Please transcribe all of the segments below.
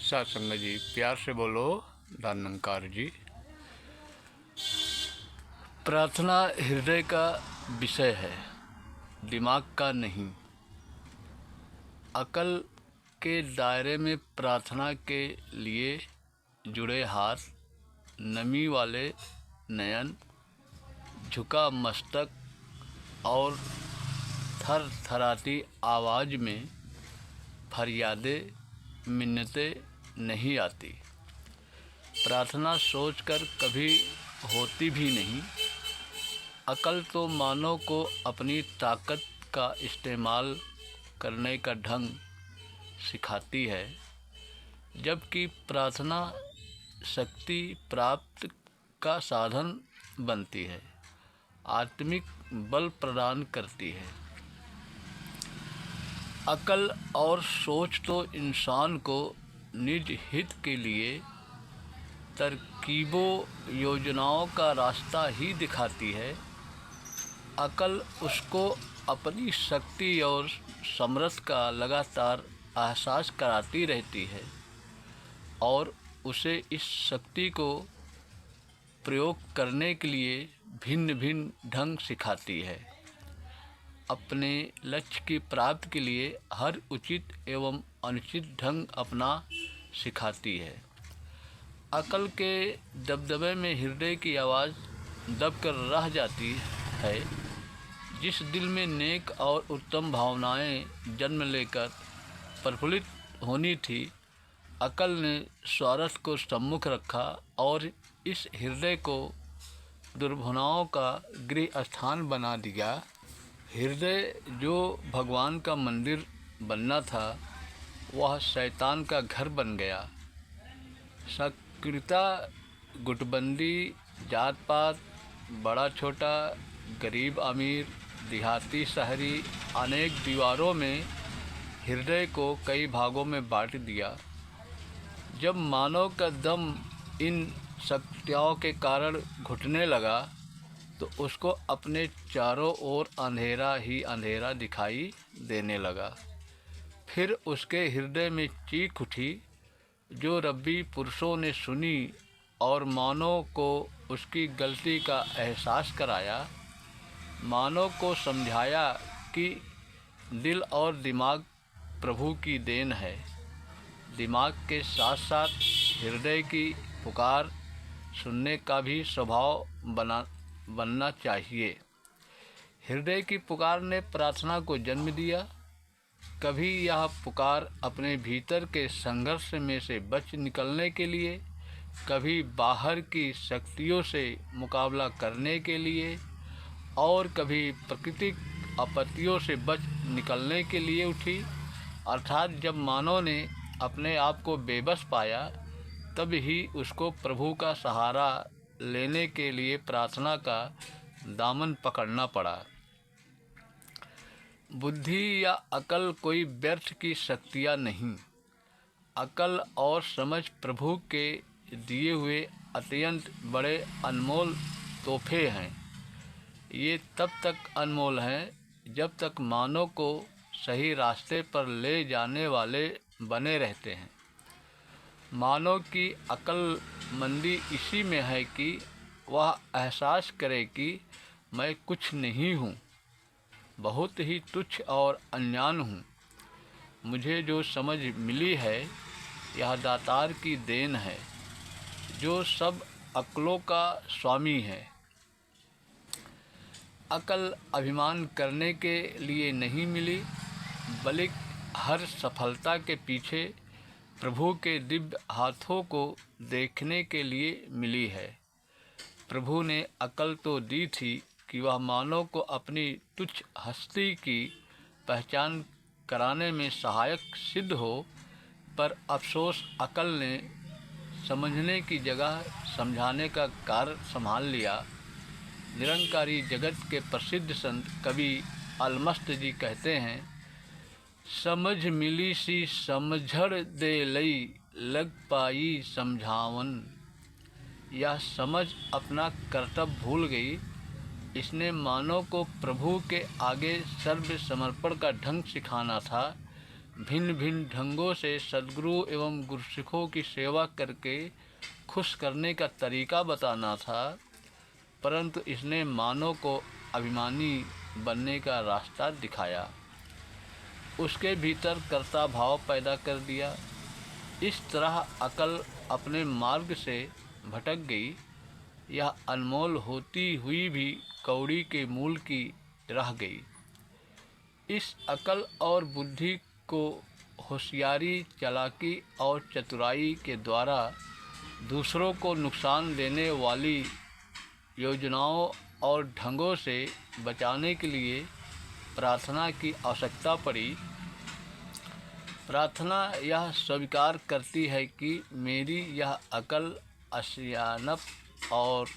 सत्संग जी, प्यार से बोलो दानंकार जी। प्रार्थना हृदय का विषय है, दिमाग का नहीं। अकल के दायरे में प्रार्थना के लिए जुड़े हाथ, नमी वाले नयन, झुका मस्तक और थर थराती आवाज़ में फरियादें मिन्नतें नहीं आती। प्रार्थना सोचकर कभी होती भी नहीं। अकल तो मानव को अपनी ताकत का इस्तेमाल करने का ढंग सिखाती है, जबकि प्रार्थना शक्ति प्राप्त का साधन बनती है, आत्मिक बल प्रदान करती है। अकल और सोच तो इंसान को निज हित के लिए तरकीबों योजनाओं का रास्ता ही दिखाती है। अकल उसको अपनी शक्ति और समर्थ का लगातार एहसास कराती रहती है और उसे इस शक्ति को प्रयोग करने के लिए भिन्न भिन्न ढंग सिखाती है। अपने लक्ष्य की प्राप्ति के लिए हर उचित एवं अनुचित ढंग अपना सिखाती है। अकल के दबदबे में हृदय की आवाज़ दबकर रह जाती है। जिस दिल में नेक और उत्तम भावनाएं जन्म लेकर प्रफुल्लित होनी थी, अकल ने स्वार्थ को सम्मुख रखा और इस हृदय को दुर्भावनाओं का गृह स्थान बना दिया। हृदय जो भगवान का मंदिर बनना था, वह शैतान का घर बन गया। सक्रियता, गुटबंदी, जात पात, बड़ा छोटा, गरीब अमीर, देहाती शहरी, अनेक दीवारों में हृदय को कई भागों में बांट दिया। जब मानव का दम इन शक्तियों के कारण घुटने लगा, तो उसको अपने चारों ओर अंधेरा ही अंधेरा दिखाई देने लगा। फिर उसके हृदय में चीख उठी, जो रब्बी पुरुषों ने सुनी और मानव को उसकी गलती का एहसास कराया। मानव को समझाया कि दिल और दिमाग प्रभु की देन है। दिमाग के साथ साथ हृदय की पुकार सुनने का भी स्वभाव बनना चाहिए। हृदय की पुकार ने प्रार्थना को जन्म दिया। कभी यह पुकार अपने भीतर के संघर्ष में से बच निकलने के लिए, कभी बाहर की शक्तियों से मुकाबला करने के लिए और कभी प्राकृतिक आपत्तियों से बच निकलने के लिए उठी। अर्थात जब मानव ने अपने आप को बेबस पाया, तब ही उसको प्रभु का सहारा लेने के लिए प्रार्थना का दामन पकड़ना पड़ा। बुद्धि या अकल कोई व्यर्थ की शक्तियाँ नहीं। अकल और समझ प्रभु के दिए हुए अत्यंत बड़े अनमोल तोहफे हैं। ये तब तक अनमोल हैं जब तक मानव को सही रास्ते पर ले जाने वाले बने रहते हैं। मानव की अक्लमंदी इसी में है कि वह एहसास करे कि मैं कुछ नहीं हूँ, बहुत ही तुच्छ और अनजान हूँ। मुझे जो समझ मिली है, यह दातार की देन है, जो सब अक्लों का स्वामी है। अकल अभिमान करने के लिए नहीं मिली, बल्कि हर सफलता के पीछे प्रभु के दिव्य हाथों को देखने के लिए मिली है। प्रभु ने अकल तो दी थी कि वह मानव को अपनी तुच्छ हस्ती की पहचान कराने में सहायक सिद्ध हो, पर अफसोस अकल ने समझने की जगह समझाने का कार्य संभाल लिया। निरंकारी जगत के प्रसिद्ध संत कवि अलमस्त जी कहते हैं, समझ मिली सी समझड़ दे लई, लग पाई समझावन। यह समझ अपना कर्तव्य भूल गई। इसने मानव को प्रभु के आगे सर्व समर्पण का ढंग सिखाना था, भिन्न भिन्न ढंगों से सद्गुरु एवं गुरुसिखों की सेवा करके खुश करने का तरीका बताना था, परंतु इसने मानव को अभिमानी बनने का रास्ता दिखाया, उसके भीतर कर्ता भाव पैदा कर दिया। इस तरह अकल अपने मार्ग से भटक गई। यह अनमोल होती हुई भी कौड़ी के मूल की रह गई। इस अकल और बुद्धि को होशियारी, चालाकी और चतुराई के द्वारा दूसरों को नुकसान देने वाली योजनाओं और ढंगों से बचाने के लिए प्रार्थना की आवश्यकता पड़ी। प्रार्थना यह स्वीकार करती है कि मेरी यह अकल, असियानप और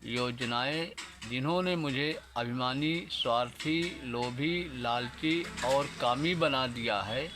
योजनाएं, जिन्होंने मुझे अभिमानी, स्वार्थी, लोभी, लालची और कामी बना दिया है,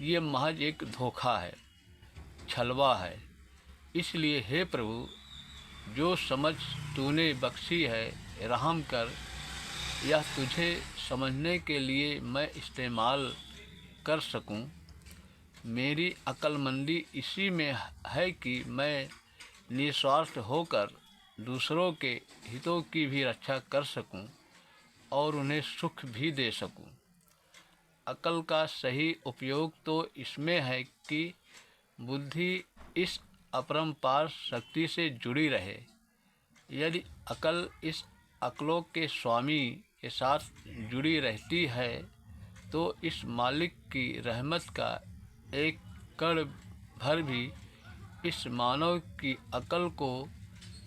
ये महज एक धोखा है, छलवा है। इसलिए हे प्रभु, जो समझ तूने बख्शी है, रहम कर, यह तुझे समझने के लिए मैं इस्तेमाल कर सकूं। मेरी अक्लमंदी इसी में है कि मैं निस्वार्थ होकर दूसरों के हितों की भी रक्षा कर सकूं और उन्हें सुख भी दे सकूं। अकल का सही उपयोग तो इसमें है कि बुद्धि इस अपरंपार शक्ति से जुड़ी रहे। यदि अकल इस अकलों के स्वामी के साथ जुड़ी रहती है तो इस मालिक की रहमत का एक कण भर भी इस मानव की अकल को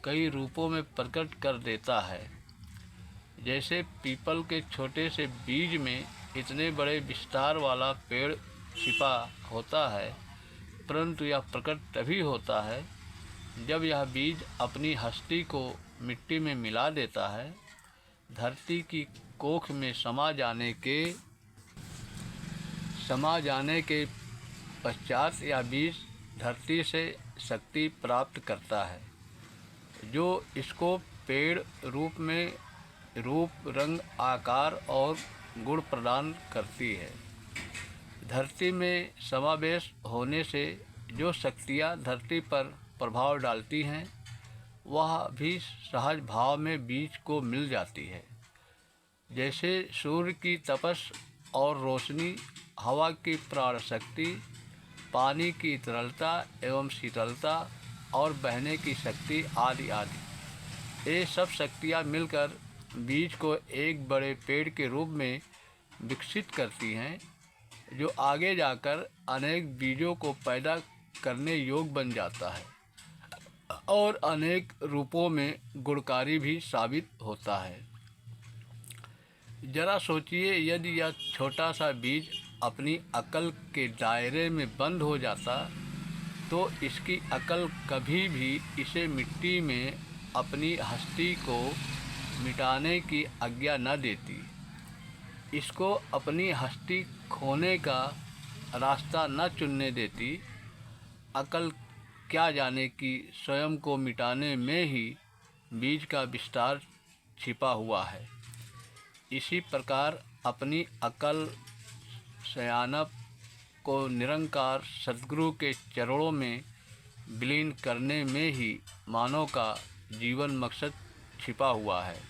कई रूपों में प्रकट कर देता है। जैसे पीपल के छोटे से बीज में इतने बड़े विस्तार वाला पेड़ छिपा होता है, परंतु यह प्रकट तभी होता है जब यह बीज अपनी हस्ती को मिट्टी में मिला देता है। धरती की कोख में समा जाने के पश्चात यह बीज धरती से शक्ति प्राप्त करता है, जो इसको पेड़ रूप में रूप, रंग, आकार और गुण प्रदान करती है। धरती में समावेश होने से जो शक्तियाँ धरती पर प्रभाव डालती हैं, वह भी सहज भाव में बीज को मिल जाती है। जैसे सूर्य की तपस और रोशनी, हवा की प्राण शक्ति, पानी की तरलता एवं शीतलता और बहने की शक्ति आदि आदि, ये सब शक्तियाँ मिलकर बीज को एक बड़े पेड़ के रूप में विकसित करती हैं, जो आगे जाकर अनेक बीजों को पैदा करने योग्य बन जाता है और अनेक रूपों में गुणकारी भी साबित होता है। जरा सोचिए, यदि यह छोटा सा बीज अपनी अकल के दायरे में बंद हो जाता तो इसकी अकल कभी भी इसे मिट्टी में अपनी हस्ती को मिटाने की आज्ञा न देती, इसको अपनी हस्ती खोने का रास्ता न चुनने देती। अकल क्या जाने कि स्वयं को मिटाने में ही बीज का विस्तार छिपा हुआ है। इसी प्रकार अपनी अकल, सयानप को निरंकार सद्गुरु के चरणों में विलीन करने में ही मानव का जीवन मकसद छिपा हुआ है।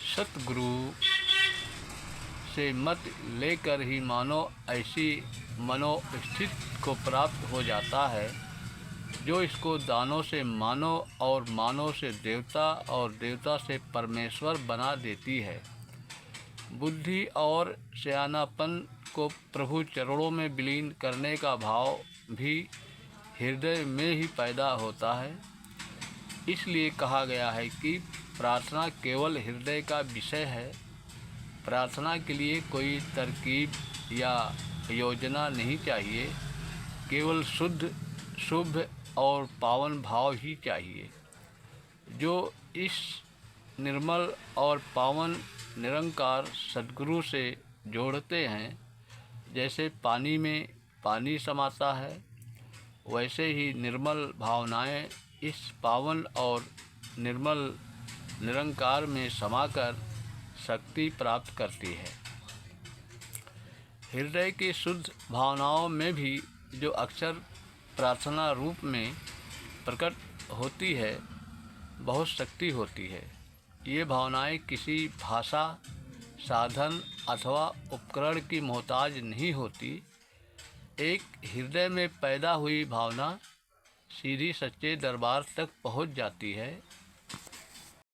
सतगुरु से मत लेकर ही मानव ऐसी मनोस्थिति को प्राप्त हो जाता है जो इसको दानव से मानव और मानव से देवता और देवता से परमेश्वर बना देती है। बुद्धि और सयानापन को प्रभु चरणों में विलीन करने का भाव भी हृदय में ही पैदा होता है। इसलिए कहा गया है कि प्रार्थना केवल हृदय का विषय है। प्रार्थना के लिए कोई तरकीब या योजना नहीं चाहिए, केवल शुद्ध, शुभ और पावन भाव ही चाहिए, जो इस निर्मल और पावन निरंकार सद्गुरु से जोड़ते हैं। जैसे पानी में पानी समाता है, वैसे ही निर्मल भावनाएं इस पावन और निर्मल निरंकार में समाकर शक्ति प्राप्त करती है। हृदय की शुद्ध भावनाओं में भी जो अक्सर प्रार्थना रूप में प्रकट होती है, बहुत शक्ति होती है। ये भावनाएं किसी भाषा, साधन अथवा उपकरण की मोहताज नहीं होती। एक हृदय में पैदा हुई भावना सीधी सच्चे दरबार तक पहुंच जाती है